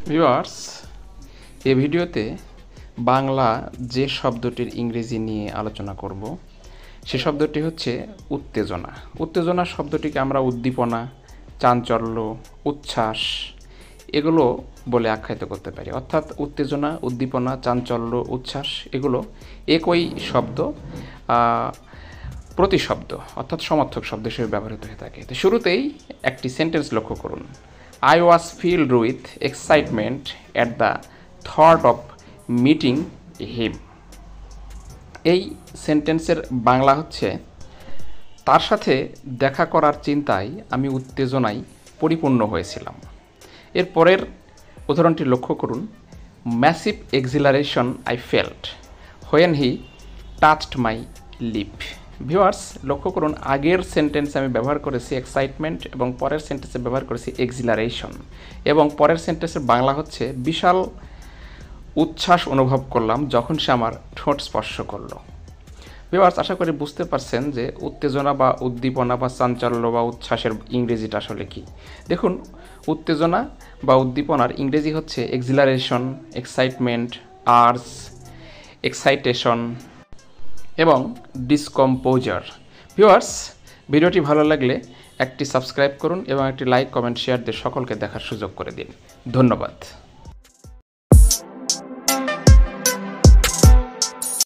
Viewers, এই ভিডিওতে বাংলা যে শব্দটির ইংরেজি নিয়ে আলোচনা করব সে শব্দটি হচ্ছে উত্তেজনা। উত্তেজনা শব্দটিকে আমরা উদ্দীপনা, চাঞ্চল্য, উচ্ছ্বাস এগুলো বলে আখ্যায়িত করতে পারি। অর্থাৎ উত্তেজনা, উদ্দীপনা, চাঞ্চল্য, উচ্ছ্বাস এগুলো একই শব্দ, প্রতিশব্দ অর্থাৎ সমর্থক শব্দ হিসেবে ব্যবহৃত হয়ে থাকে। তো শুরুতেই একটি সেন্টেন্স লক্ষ্য করুন। I was filled with excitement at the thought of meeting him. এই সেন্টেন্সের বাংলা হচ্ছে, তার সাথে দেখা করার চিন্তায় আমি উত্তেজনায় পরিপূর্ণ হয়েছিলাম। এর পরের উদাহরণটি লক্ষ্য করুন। Massive acceleration I felt when he touched my lip. Viewers, লক্ষ্য করুন, আগের সেন্টেন্সে আমি ব্যবহার করেছি এক্সাইটমেন্ট এবং পরের সেন্টেন্সে ব্যবহার করেছি এক্সিলারেশন, এবং পরের সেন্টেন্সের বাংলা হচ্ছে বিশাল উচ্ছ্বাস অনুভব করলাম যখন সে আমার ঠোঁট স্পর্শ করলো। ভিউয়ার্স, আশা করি বুঝতে পারছেন যে উত্তেজনা বা উদ্দীপনা বা চাঞ্চল্য বা উচ্ছ্বাসের ইংরেজিটা আসলে কি। দেখুন, উত্তেজনা বা উদ্দীপনার ইংরেজি হচ্ছে এক্সিলারেশন, এক্সাইটমেন্ট, আর্জ, এক্সাইটেশন এবং ডিসকম্পোজার। ভিউয়ার্স, ভিডিওটি ভালো লাগলে একটি সাবস্ক্রাইব করুন এবং একটি লাইক, কমেন্ট, শেয়ার দিয়ে সকলকে দেখার সুযোগ করে দিন। ধন্যবাদ।